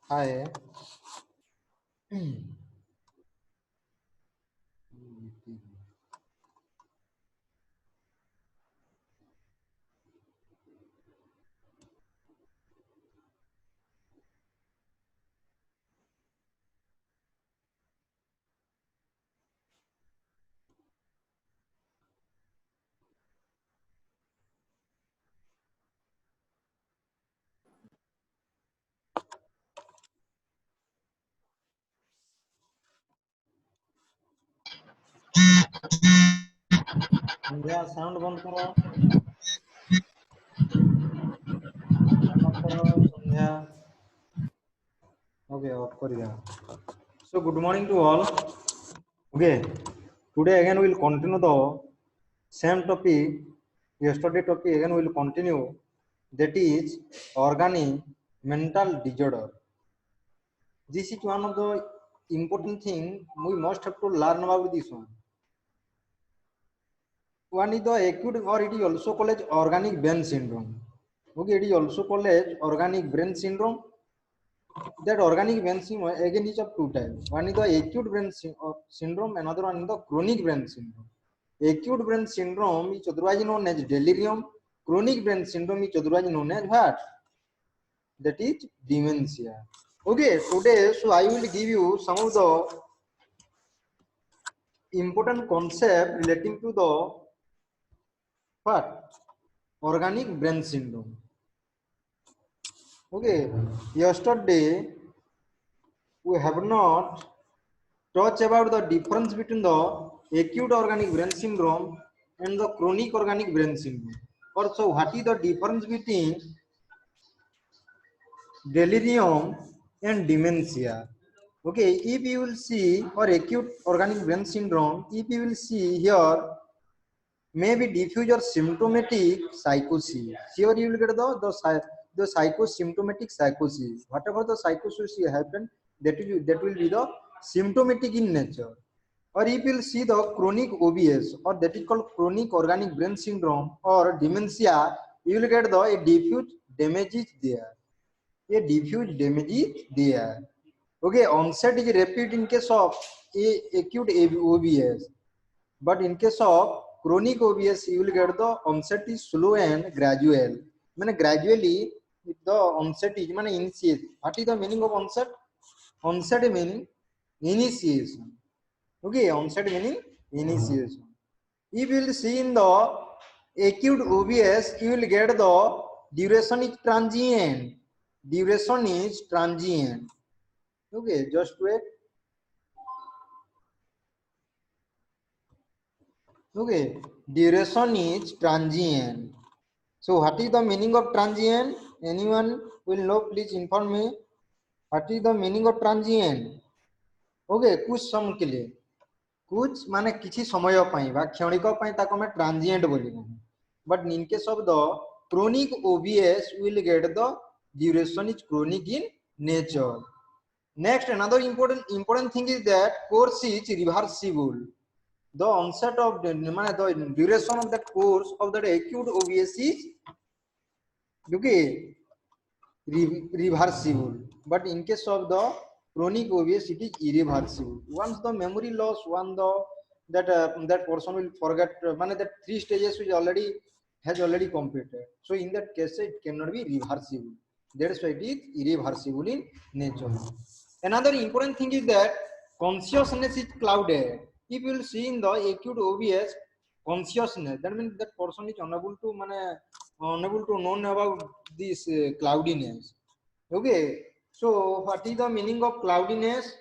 Hi. संध्या sound बंद करो। संध्या okay of कर दिया। So good morning to all. Okay, today again we'll continue the same topic. Yesterday topic again we'll continue. That is organic mental disorder. This is one of the important thing we must have to learn about this one. One is the acute or it is also called as organic brain syndrome. Okay, it is also called as organic brain syndrome. That organic brain syndrome again is of two types. One is the acute brain syndrome, another one is the chronic brain syndrome. Acute brain syndrome is otherwise known as delirium. Chronic brain syndrome is otherwise known as what? That is dementia. Okay, today so I will give you some of the important concept relating to the what? Organic brain syndrome. Okay, yesterday we have not touched about the difference between the acute organic brain syndrome and the chronic organic brain syndrome. Also, what is the difference between delirium and dementia? Okay, if you will see or acute organic brain syndrome, if you will see here, maybe diffuse or symptomatic psychosis. Here you will get the psychosymptomatic psychosis. Whatever the psychosis you happen, that will be the symptomatic in nature. Or if you will see the chronic OBS, or that is called chronic organic brain syndrome or dementia, you will get the a diffuse damage is there. A diffuse damage is there. Okay, onset is rapid in case of a acute OBS. But in case of chronic OBS, you will get the onset is slow and gradual. Mean gradually the onset is initiate. What is the meaning of onset? Onset meaning initiation. Okay, onset meaning initiation. If you will see in the acute OBS, you will get the duration is transient. Duration is transient. Okay, just wait. Okay, duration is transient. So what is the meaning of transient? Anyone will know, please inform me. What is the meaning of transient? Okay, कुछ समय के लिए, कुछ माने किसी समय पाई बा क्षणिक पाई ताको मैं transient बोलिबो. But in case of the chronic OBS, we will get the duration is chronic in nature. Next, another important thing is that course is reversible. The onset of the duration of that course of that acute OBS is okay, reversible. But in case of the chronic OBS, it is irreversible. Once the memory loss, that person will forget. That three stages which has already completed. So in that case, it cannot be reversible. That's why it is irreversible in nature. Another important thing is that consciousness is clouded. If you will see in the acute OBS, consciousness, that means that person is unable to know about this cloudiness. Okay, so what is the meaning of cloudiness?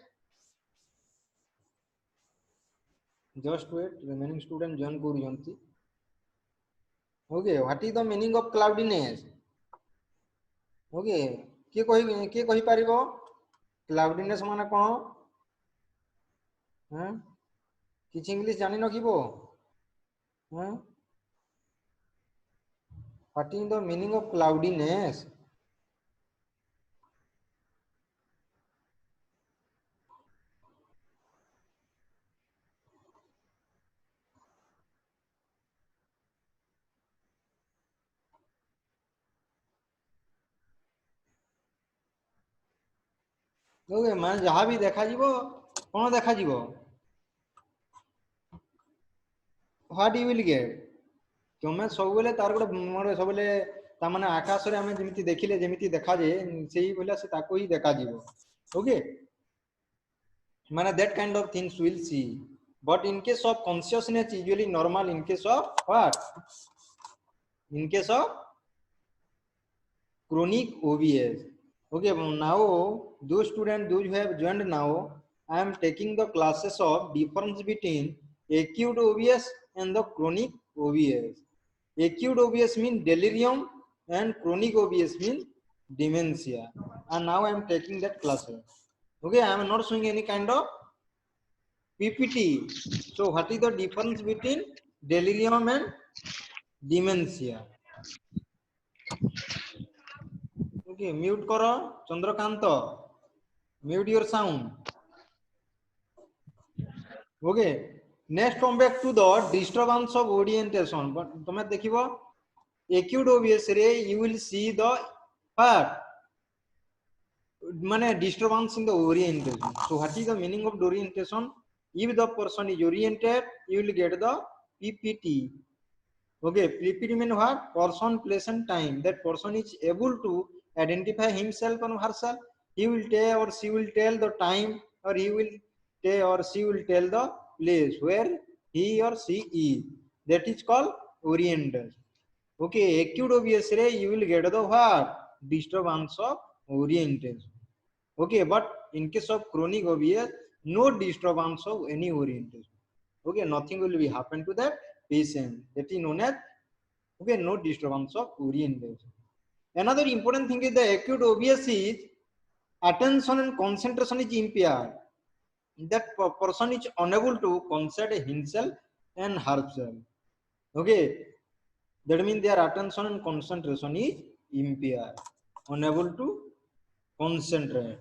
Just wait, remaining student join କରୁଛନ୍ତି. Okay, what is the meaning of cloudiness? Okay, କିଏ କହିପାରିବ cloudiness ମାନେ କ'ଣ? କିଛି English ଜାଣି ନଥିବ? What is the meaning of cloudiness? Okay माने जहाँ भी देखा जीवो कौन देखा जीवो व्हाट यू विल गेट तुम सब बेले तार गोटे मोर सब बेले ता माने आकाश रे हमें जेमिति देखिले जेमिति देखा जे सेही भलिया से ताको ही देखा जीवो ओके माने that kind of things we'll see but in case of consciousness usually normal in case of what in case of chronic OBS. Okay, now those students those who have joined now, I am taking the classes of difference between acute OBS and the chronic OBS. Acute OBS means delirium and chronic OBS means dementia. And now I am taking that classes. Okay, I am not showing any kind of PPT. So what is the difference between delirium and dementia? Okay, mute karo Chandrakanta. Mute your sound. Okay. Next come back to the disturbance of orientation. But तुम देखिबो acute OBS रे you will see the part माने disturbance in the orientation. So what is the meaning of the orientation? If the person is oriented, you will get the PPT. Okay, PPT means what? Person, place and time. That person is able to identify himself or herself. He will tell or she will tell the time or he will tell or she will tell the place where he or she is. That is called orientation. Okay, acute OBS you will get the what? Disturbance of orientation. Okay, but in case of chronic OBS, no disturbance of any orientation. Okay, nothing will be happen to that patient. That is known as okay, no disturbance of orientation. Another important thing is the acute OBS is attention and concentration is impaired. That person is unable to concentrate himself and herself. Okay, that means their attention and concentration is impaired, unable to concentrate.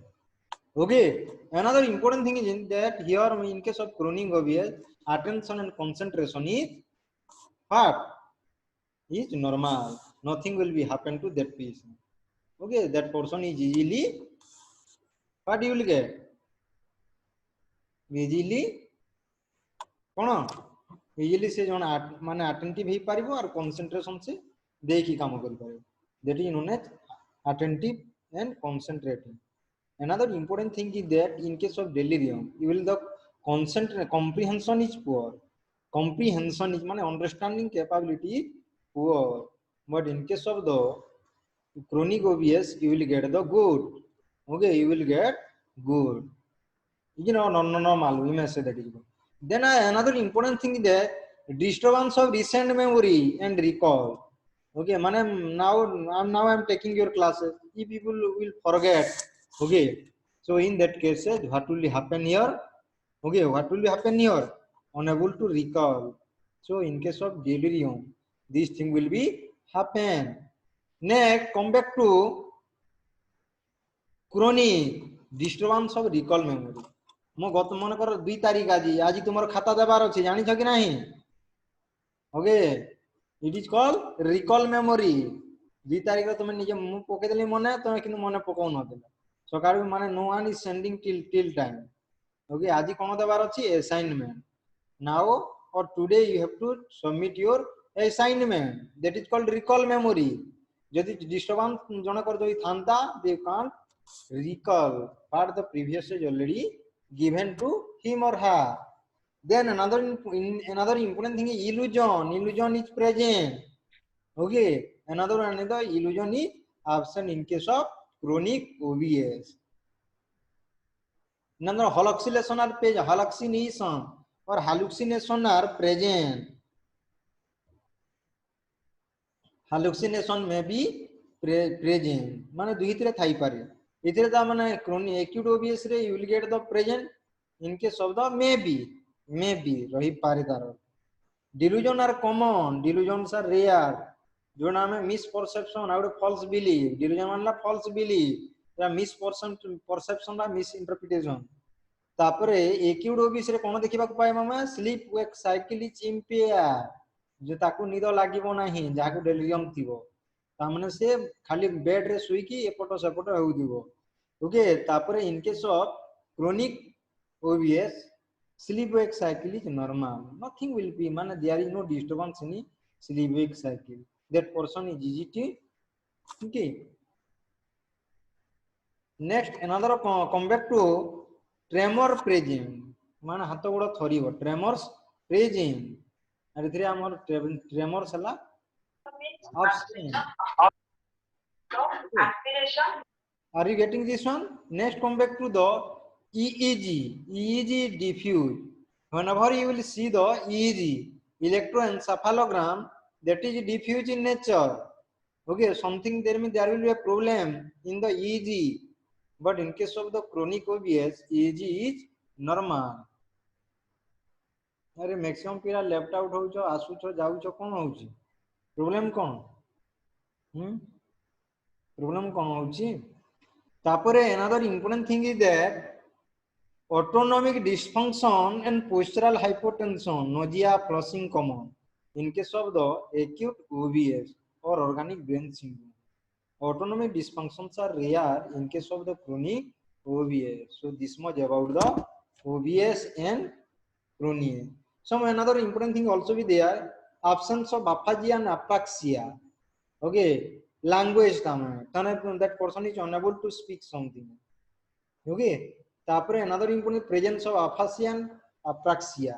Okay, another important thing is that here in case of chronic OBS, attention and concentration is what? Is normal. Nothing will be happen to that patient. Okay, that person is easily what you will get? Easily कौन easily से जन माने attentive हे पारिबो और concentration से देखि काम करि पारिबो that is known as attentive and concentrating another important thing is that in case of delirium you will the comprehension is poor comprehension is mane understanding capability is poor but in case of the chronic OBS you will get the good okay you will get good you know normal we may say that is good. Then another important thing is that disturbance of recent memory and recall. Okay, man, now I'm taking your classes. If people will forget, okay. So in that case, what will happen here? Okay, what will happen here? Unable to recall. So in case of delirium, this thing will be happen. Next, come back to chronic disturbance of recall memory. मो गत मन कर 2 तारीख आज तुम खाता देवार अच्छे जानी कि ना okay it is call recall memory 2 तारीख तुम निजे मु पकेदेली मन तुम कि मन पकाउ न सका माने no one is sending till time okay आज कौन देवार अच्छी असाइनमेंट नाउ और today you have to submit your assignment that is called recall memory जदि डिस्टर्बेंस जन कर दई थांता they can't recall what the previous is already given to him or her. Then another important thing is illusion. Illusion is present. Okay. Another illusion is absent in case of chronic OBS. Another hallucination are present. Hallucination or hallucination are present. Hallucination may be present. माने दुहितरे Thai पारे. इतरे दा माने chronic acute OBS रे you will get the present in case of the maybe रही पारे तारो. Delusion are common. Delusions are rare. जो नाम है misperception और false belief. Delusion मानला false belief या misperception या misinterpretation. तापरे acute OBS रे कोन देखिबा पाए मामा sleep wake cycle is impaired. जो ताकू निद लागिबो नाही जाकू delirium थिबो तामने से खाली बेड रे सुई की एपटो सेपटो हेउ दिबो Okay, tapore in case of chronic OBS, sleep wake cycle is normal. Nothing will be, man, there is no disturbance in sleep wake cycle. That person is easy to, okay. Next, another come back to tremor present. Man, hato goda thoribo. Tremors present. And three amor tremors hela absent. Okay. Are you getting this one? Next, come back to the EEG. EEG diffuse. Whenever you will see the EEG, electroencephalogram, that is diffuse in nature. Okay, something there means there will be a problem in the EEG. But in case of the chronic OBS, EEG is normal. अरे maximum पिला left out होउछ आसुछ जाउछ कोन होउछ problem कोन problem कोन होउछ तापरे another important thing is that autonomic dysfunction and postural hypotension, nausea, flushing common in case of the acute OBS or organic brain syndrome. Autonomic dysfunctions are rare in case of the chronic OBS. So this much about the OBS and chronic. Some another important thing also be there, absence of aphasia and apraxia. Okay, language that person is unable to speak something. Okay, tapore another important presence of aphasia and apraxia.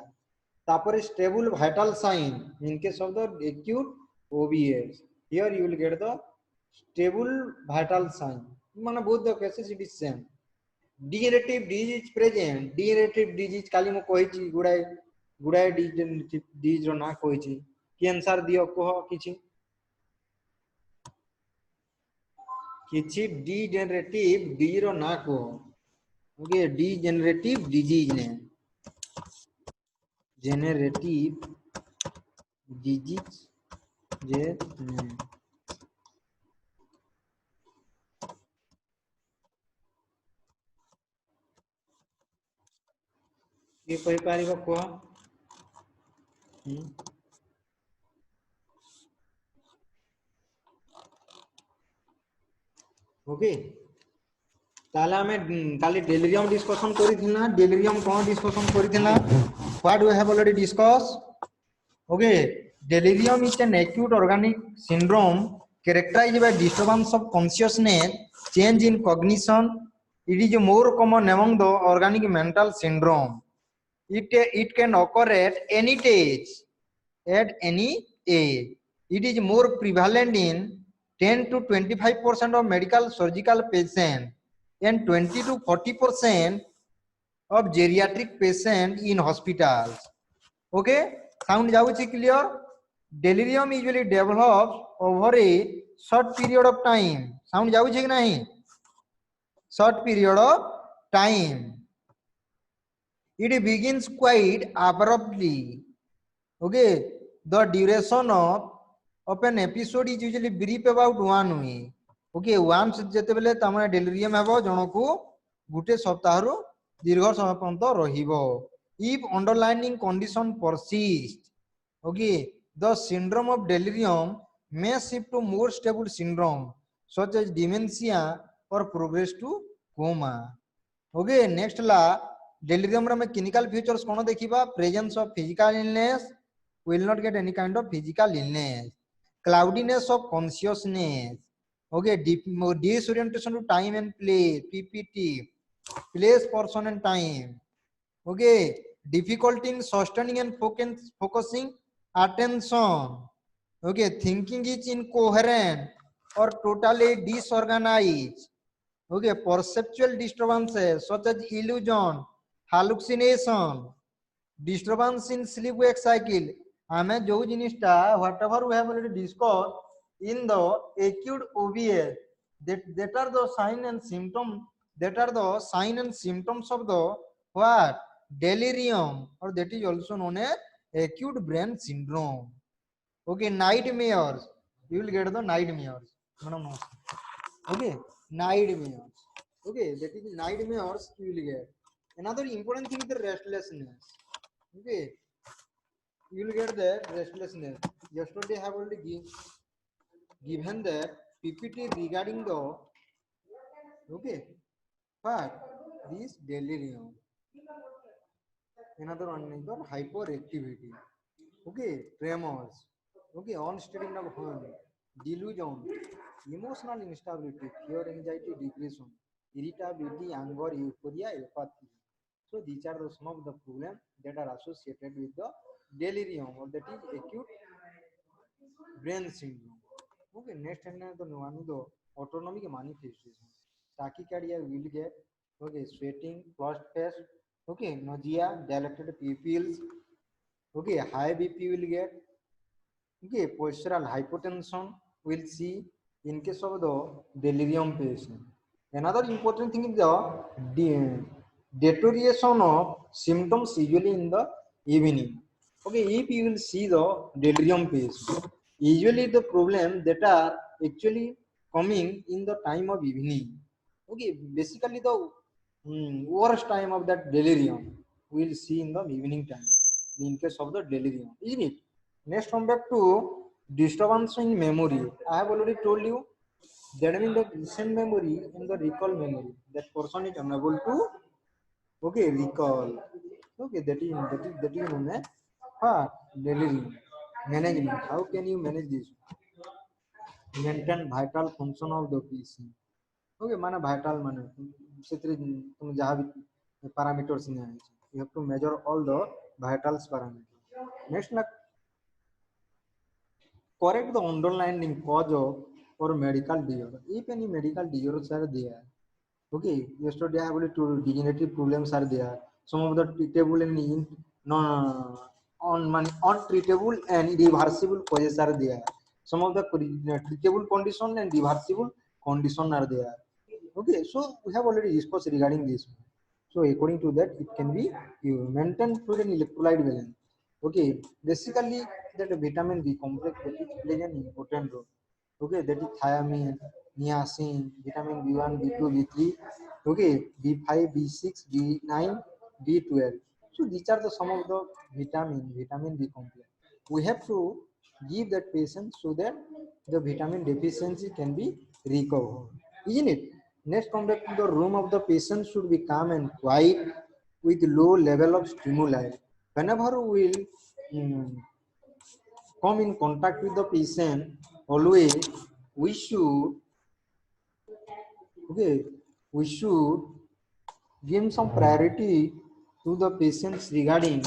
Tapore stable vital sign in case of the acute OBS. Here you will get the stable vital sign. Man, both the cases it is same. Degenerative disease present. Degenerative disease kali mo kohichi gudae degenerative disease ro na kohichi. Cancer dio koho किछि degenerative disease रो ना कोहो. Okay, degenerative disease ne. Generative disease जे ये कहि पारिबो कोह okay ताले हमें काली डेलिरियम डिस्कशन करिथिना डेलिरियम कोन डिस्कशन करिथिना what we have already discuss okay delirium is an acute organic syndrome characterized by disturbance of consciousness change in cognition it is more common among the organic mental syndrome it can occur at any age at any age it is more prevalent in 10 to 25% of medical surgical patients and 20 to 40% of geriatric patients in hospitals. Okay, sound jauchi clear? Delirium usually develops over a short period of time. Sound jauchi ki nahi? Short period of time. It begins quite abruptly. Okay, the duration of an episode is usually brief about 1 week. Okay, once जेतेबेले तमने delirium हेबो जनकु गुटे सप्ताहरु दीर्घ समय पर्यंत रहिबो. If underlying condition persists, okay, the syndrome of delirium may shift to more stable syndrome such as dementia or progress to coma. Okay, next la delirium रे में clinical features कोन देखिबा presence of physical illness will not get any kind of physical illness cloudiness of consciousness okay disorientation to time and place PPT place person and time okay difficulty in sustaining and focusing attention okay thinking is incoherent or totally disorganized okay perceptual disturbances such as illusion hallucination disturbance in sleep wake cycle ame jo jinista whatever we have already discussed in the acute OBS that are the sign and symptom that are the sign and symptoms of the what delirium or that is also known as acute brain syndrome okay nightmares you will get the nightmares madam okay nightmares okay that is nightmares you will get another important thing is the restlessness okay you will get the restlessness yesterday I have already given the PPT regarding the okay but this delirium. Another one is the hyperactivity. Okay, tremors. Okay, unsteady of horn, delusion, emotional instability, fear, anxiety, depression, irritability, anger, euphoria, apathy. So these are the, some of the problems that are associated with the delirium, or that is acute brain syndrome. Okay, next and the one is the autonomic manifestation. Tachycardia will get, okay, sweating, flushed face, okay, nausea, dilated pupils, okay, high BP will get, okay, postural hypotension will see in case of the delirium patient. Another important thing is the deterioration of symptoms usually in the evening. Okay, if you will see the delirium patient, usually the problem that are actually coming in the time of evening. Okay, basically the worst time of that delirium we'll see in the evening time in case of the delirium, isn't it? Next, come back to disturbance in memory. I have already told you that means that recent memory and the recall memory. That person is unable to, okay, recall. Okay, that is known as delirium. Management. How can you manage this? Maintain vital function of the patient. Okay, माने vital माने ସେଥିରେ तुम जहाँ भी parameters नहीं आए, you have to measure all the vitals parameters. Next ना, correct the underlying cause of or medical disorder. If any medical disorders are there, okay, yesterday I have told degenerative problems are there. Some of the treatable and untreatable and irreversible causes are there. Some of the treatable condition and reversible condition are there. Okay, so we have already discussed regarding this. So according to that, it can be you maintain food and electrolyte balance. Okay, basically that vitamin B complex that is plays an important role. Okay, that is thiamine, niacin, vitamin B1, B2, B3. Okay, B5, B6, B9, B12. So these are the some of the vitamin B complex. We have to give that patient so that the vitamin deficiency can be recovered, isn't it? Next, come back to the room of the patient should be calm and quiet with low level of stimuli. Whenever we will come in contact with the patient, always we should, okay, we should give some priority to the patients regarding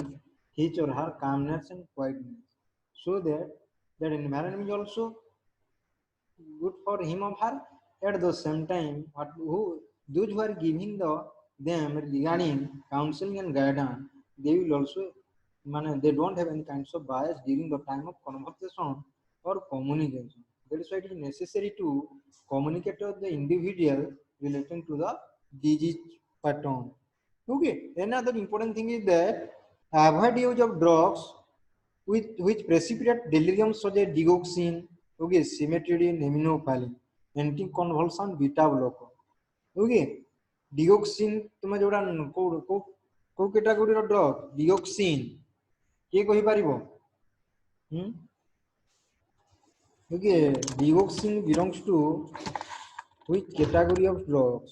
his or her calmness and quietness, so that that environment is also good for him or her. At the same time, what who those who are giving them regarding counseling and guidance, they will also, they don't have any kinds of bias during the time of conversation or communication. That is why it is necessary to communicate with the individual relating to the disease pattern. Okay. Another important thing is that avoid use of drugs which precipitate delirium such as digoxin, okay, cimetidine, aminophylline, anticonvulsant beta blocker. Okay, digoxin तुम जोड़ा को category रो drug digoxin के कहि परिबो okay, digoxin belongs to which category of drugs?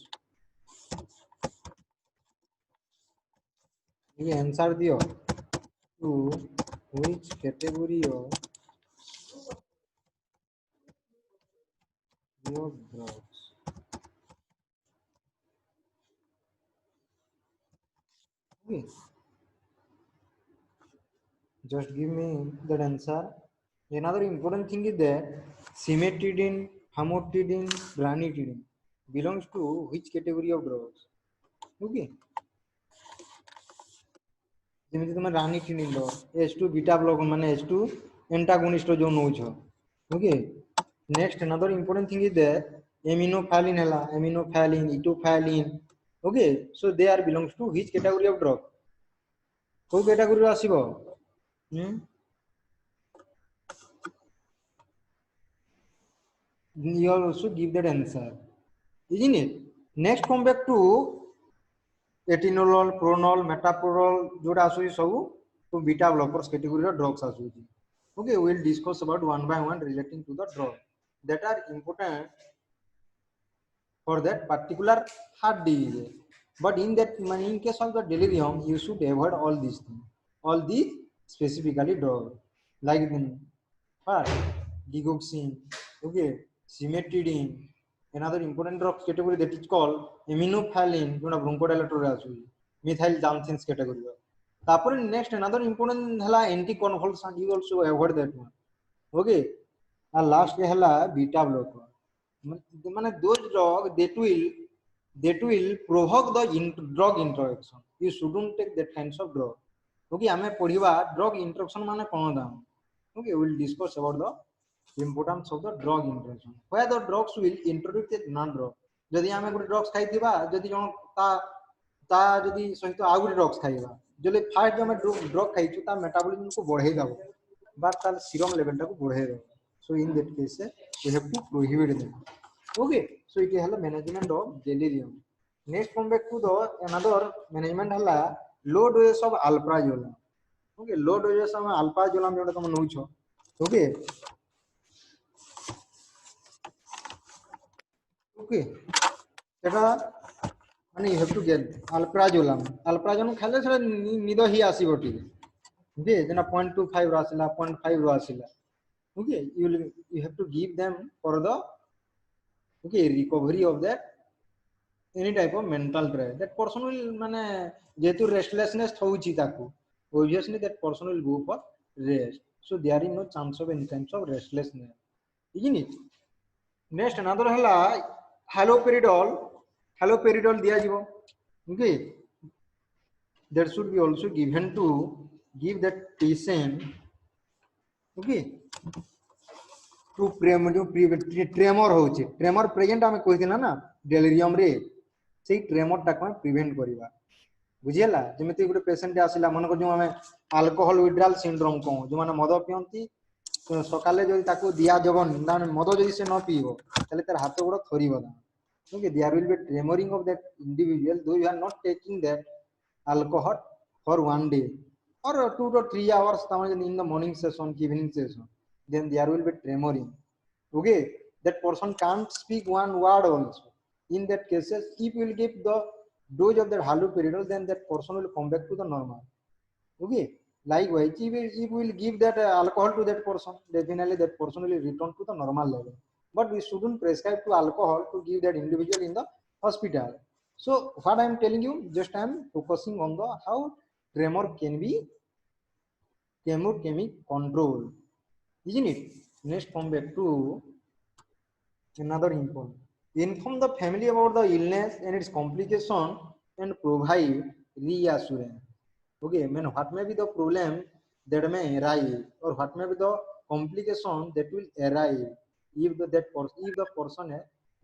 ये answer दियो to which category of drugs? Okay, just give me that answer. Another important thing is that cimetidine, famotidine, ranitidine belongs to which category of drugs? Okay, ଯେମିତି ତମେ ranitidine लो H2 beta blocker ମାନେ H2 antagonist जो नौछ. Okay, next another important thing is that aminophylline hela aminophylline, etophylline. Okay, so they are belongs to which category of drug? कोई category आसीबो? You also give that answer, isn't it? Next, come back to एटिनोल, प्रोनोल, मेटाप्रोल जोड़ा आसुची सब तो beta blockers category रो drugs आसुची. Okay, we will discuss about one by one relating to the drug that are important for that particular heart disease. But in that, in case of the delirium, you should avoid all these things, all these specifically drugs like what digoxin, okay, cimetidine. Another important drug category that is called aminophylline, जो ना bronchodilator आसुची, methyl xanthines category. तापर next another important हला anticonvulsant, you also avoid that one, okay. And last हला beta blocker. माने those drug that will provoke the drug interaction. You shouldn't take that kinds of drug. Okay, आमे पढ़िबा drug interaction माने कोन दाम. Okay, we will discuss about the importance of the drug interaction. Where the drugs will introduce non-drug. जदि आमे गुटे drugs खाइथिबा, जदि जण ता जदि सहित आ गुटे drugs खाइबा, जदि फास्ट जो हमें drug खाइछु ता मेटाबॉलिज्म को बढ़ाई दबो, बट तार सीरम लेवल टा को बढ़ाई दबो. So in that case we have to prohibit them. Okay, so it is management of delirium. Next come back to the another management halla low dose of alprazolam. Okay, low doses of alprazolam जोटा तुम नउछो. Okay, okay, सेटा माने you have to get alprazolam. Alprazolam खाले सेटा निद ही आसीबो टिके. Okay, जना 0.25 आसिला 0.5 आसिला. Okay, you have to give them for the okay recovery of that any type of mental drive. That person will माने जेतु restlessness होउची ताकू, obviously that person will go for rest. So there is no chance of any kinds of restlessness, isn't it? Next another हला haloperidol दिया जीवो. Okay, that should be also given to give that patient, okay, to tremor होउची. Tremor present आमे कहिथिला ना delirium रे, से tremor टाक में prevent करिवा. बुझियला जेमिति गुटे patient आसिला मन को जो हमें अल्कोहल विड्रॉल सिंड्रोम को जो माने मद पियंती सकाले जदि ताको दिया जबन माने मद जदि से न पीबो तले तार हाथ गोड़ थरिबो ना. Okay, there will be tremoring of that individual though you are not taking that alcohol for one day or 2 to 3 hours in the morning session, evening session, then there will be tremoring. Okay, that person can't speak one word also. In that cases, if you will give the dose of that haloperidol, then that person will come back to the normal. Okay, likewise, if we will give that alcohol to that person, definitely that person will return to the normal level. But we shouldn't prescribe to alcohol to give that individual in the hospital. So what I am telling you, just I am focusing on the how tremor can be controlled, isn't it? Next come back to another important. Inform the family about the illness and its complication and provide reassurance. Okay, I mean what may be the problem that may arise or what may be the complication that will arise if the person is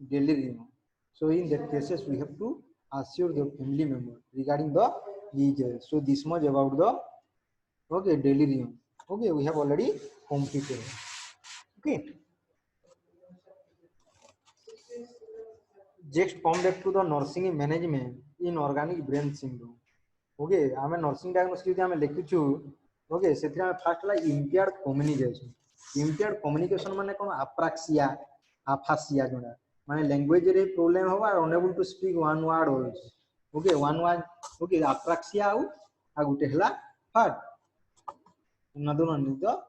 delirium. So in that cases we have to assure the family member regarding the age. So this much about the okay delirium. Okay, we have already completed. Okay. Just come back to the nursing management in organic brain syndrome. Okay, आम nursing diagnosis जो आम लिखुचु, okay, से fast ला impaired communication. Impaired communication माने कौन apraxia, aphasia जोड़ा, माने language रे problem होगा, unable to speak one word also. Okay, one word, okay, apraxia आउ, आगुटे हला फाट. Another one is the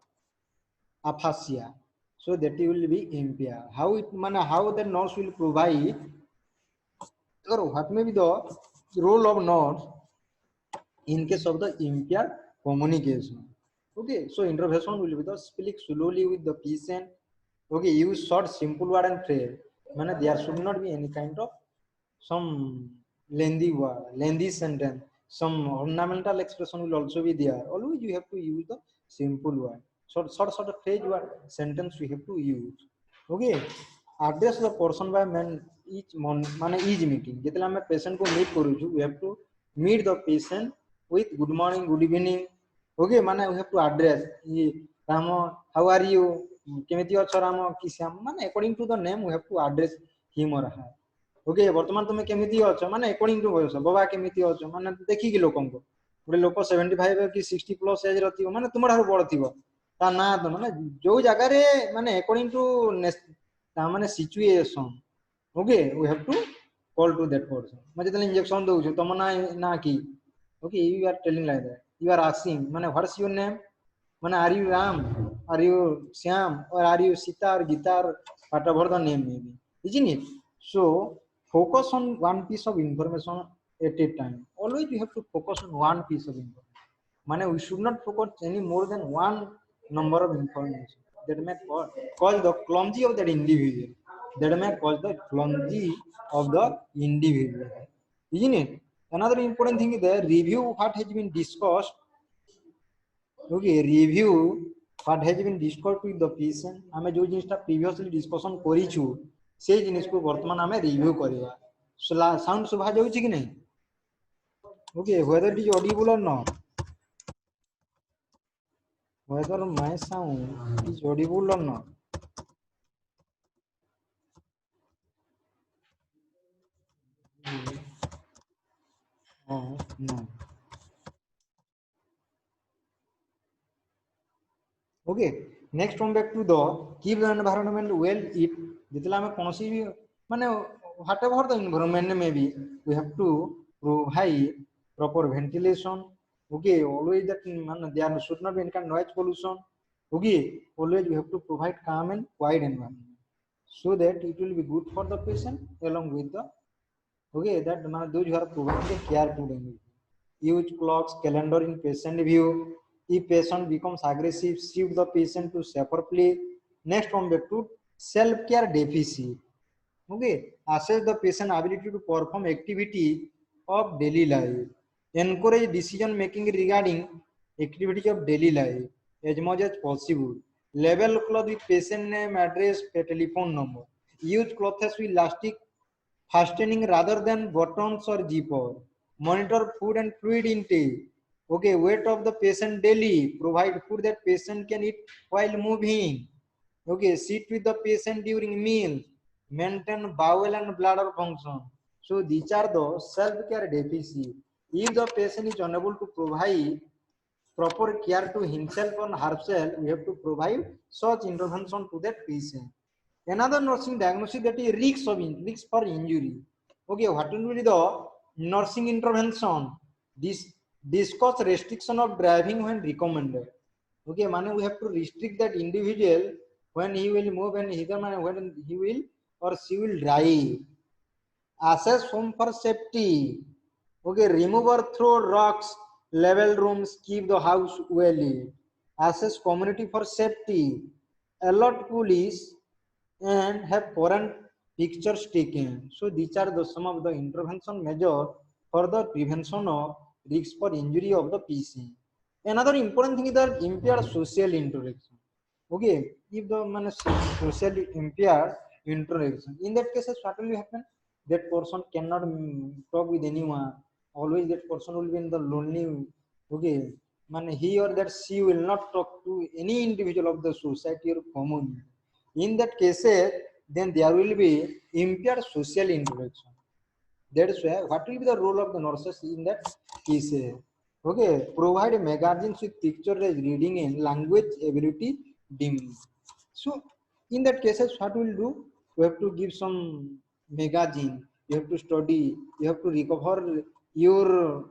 aphasia. So that will be impaired. How it माने how the nurse will provide or what may be the role of nurse in case of the impaired communication. Okay, so intervention will be the speak slowly with the patient. Okay, use short, simple word and phrase. Meaning there should not be any kind of some lengthy word, lengthy sentence. Some ornamental expression will also be there. Always you have to use the simple word. Short phrase word sentence we have to use. Okay, address the person by man each meeting. जेतले हमें patient को meet करूँ, we have to meet the patient with good morning, good evening. Okay, माने we have to address ये रामो, how are you? केमिति अछो रामो किस्याम माने according to the name we have to address him or her. Okay, वर्तमान तुमे केमिति अछो माने according to बयस बाबा केमिति अछो माने देखि कि लोकन को गोटे लोक 75 कि 60 प्लस एज रथिबो माने तुम ठार बड़ थिबो ता ना तो माने जो जगह रे माने according to ता माने situation Okay, we have to call to that person. Maje tale injection do chu tom na ki. Okay, you are telling like that. You are asking mane what's your name? Mane are you Ram, are you Syam, or are you Sita or Gita, or whatever the name may be, isn't it? So focus on one piece of information at a time. Always you have to focus on one piece of information. Mane we should not focus any more than one number of information that may cause the clumsy of that individual. That may cause the clumsy of the individual. Isn't it? Another important thing is the review what has been discussed. Okay, review what has been discussed with the patient. आमे जो जिनिसटा previously discussion करिछु से जिनिस को वर्तमान आमे review करिवा. Sound सुभा जाउछि कि नहीं? Okay, whether it is audible or not. Whether my sound is audible or not. Oh, no. Okay, next come back to the keep the environment well. It जितला हमें कौन सी भी माने whatever the environment may be, we have to provide proper ventilation. Okay, always that man there should not be any kind of noise pollution. Okay, always we have to provide calm and quiet environment so that it will be good for the patient along with the okay that man those who are providing care to them. Use clocks, calendar in patient view. If patient becomes aggressive, shift the patient to safer place. Next one back to self-care deficit. Okay, assess the patient ability to perform activity of daily life. Encourage decision making regarding activity of daily life as much as possible. Label cloth with patient name, address, telephone number. Use clothes with elastic fastening rather than buttons or zipper. Monitor food and fluid intake. Okay, weight of the patient daily. Provide food that patient can eat while moving. Okay, sit with the patient during meals. Maintain bowel and bladder function. So these are the self-care deficit. If the patient is unable to provide proper care to himself or herself, we have to provide such intervention to that patient. Another nursing diagnosis that is risk for injury. Okay, what will be the nursing intervention? This discuss restriction of driving when recommended. Okay, man, we have to restrict that individual when he will move and either man when he will or she will drive. Assess home for safety. Okay, remove or throw rocks, level rooms, keep the house well lit. Assess community for safety. Alert police and have current pictures taken. So these are the some of the intervention measure for the prevention of risk for injury of the PC. Another important thing is the impaired social interaction. Okay, if the man socially impaired interaction, in that case, what will happen? That person cannot talk with anyone. Always that person will be in the lonely. Okay, man, he or that she will not talk to any individual of the society or community. In that case, then there will be impaired social interaction. That's why what will be the role of the nurses in that case? Okay, provide magazines with pictures reading and language ability diminished. So in that cases, what we'll do? We have to give some magazine. You have to study. You have to recover your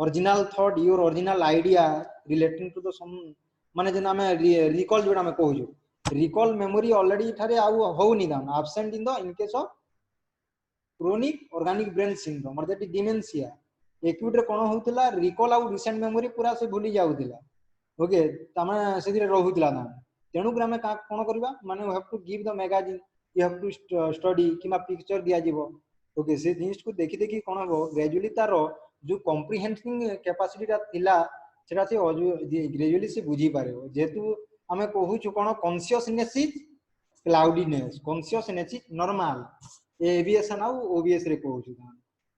original thought, your original idea relating to the some माने जेना हमें recall जोड़ा हमें कहूँ recall memory already इठारे आउ हो नहीं दान absent in the in case of chronic organic brain syndrome or that is dementia. Acute रे कौन होतिला recall आउ recent memory पूरा से भूली जाउतिला. Okay, तमे सेदिरे रहुतिला ना. तेणु ग्रामे का कौन करबा माने we have to give the magazine, you have to study keema picture दिया जीवो. Okay, से जिनिस को देखि देखि कौन हो gradually तारो जो comprehending capacity ता थिला सेटा से gradually से बुझी पारेबो. जेतु हमें कहू छु कोन consciousness is cloudiness, consciousness is normal. Aviation आउ ओबीएस रे कहू छु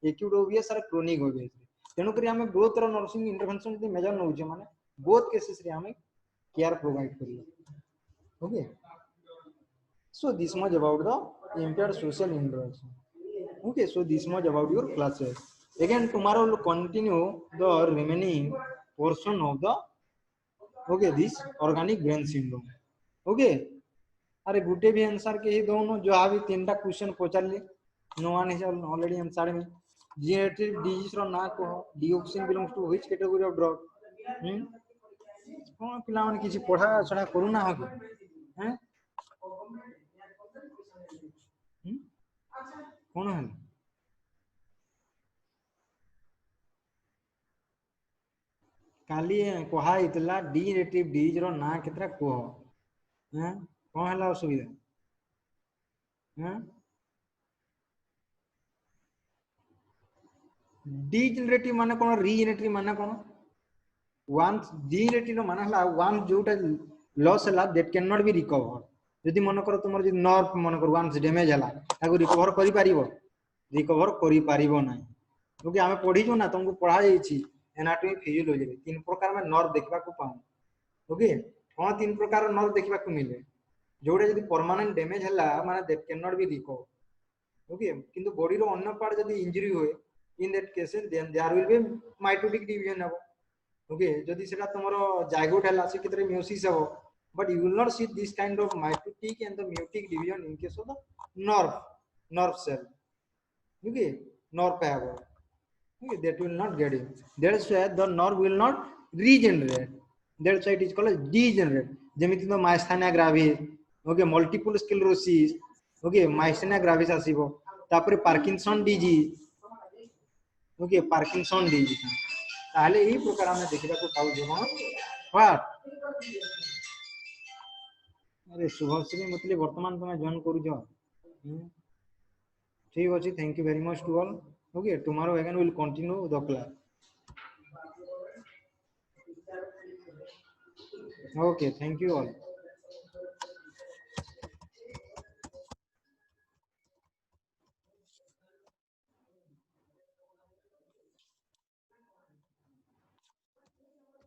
एक्यूट ओबीएस और क्रोनिक ओबीएस तेणु करी हमें बोथ रो नर्सिंग इंटरवेंशन जे मेजर नउ छै माने बोथ केसेस रे हमें केयर प्रोवाइड करियो. Okay, so this much about the impaired social interaction. Okay, so this much about your classes. Again tomorrow we'll continue the remaining portion of the okay this organic brain syndrome. Okay, अरे गुटे भी answer के ही दोनों जो अभी तीन टा question पचारे no one is already answer में जेनेटिव डिजीज रो ना को digoxin belongs to which category of drug कौन पिला माने किसी पढ़ा छड़ा करू ना हो हैं कौन है काली कहा इतला डिजेनेटिव डिजीज रो ना केतरा को हैं कौन हला असुविधा हैं डिजेनेरेटिव माने कोन रीजेनेरेटिव माने कोन once degenerative माने हला once जोटा लॉस हला that cannot be recover यदि मन कर तुमर जे नर्व मन कर once डैमेज हला ताको रिकवर करि पारिबो रिकवर करि पारिबो नै क्योंकि हमें पढ़ी जो ना तुमको पढ़ा जाई छी एनाटॉमी फिजियोलॉजी रे तीन प्रकार में नर्व देखबा को पाऊ ओके कोन तीन प्रकार नर्व देखबा को मिले जोडे यदि परमानेंट डैमेज हला माने that cannot be recover okay किंतु बॉडी रो अन्य पार्ट यदि इंजरी होय in that case then there will be mitotic division हबो ओके जदि सेटा तमरो जायगोट हला से कितरे म्योसिस हबो but you will not see this kind of mitotic and the meiotic division in case of the nerve cell okay nerve पे हबो okay that will not get it that's why the nerve will not regenerate that's why it is called as degenerate जेमिति तो myasthenia gravis okay multiple sclerosis okay myasthenia gravis आसीबो तापरे Parkinson disease okay Parkinson disease ताले एही प्रकार हम देखिबा को पाउ जे what अरे शुभश्री मतलब वर्तमान तुम जॉइन करू जो ठीक अछि thank you very much to all okay tomorrow again will continue the class okay thank you all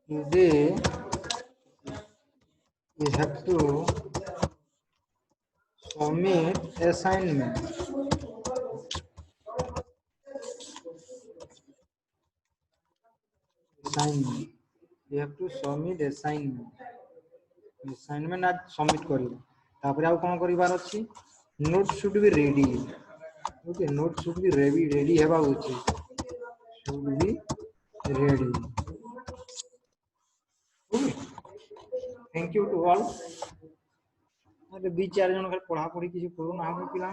today we have to submit assignment we have to submit assignment आज सबमिट करियो तापर आ कोन करिवार अछि note should be ready okay note should be ready हेबा उचित should be ready okay thank you to all अरे 2-4 जन पढ़ा पढ़ी किसी करू ना हम पिला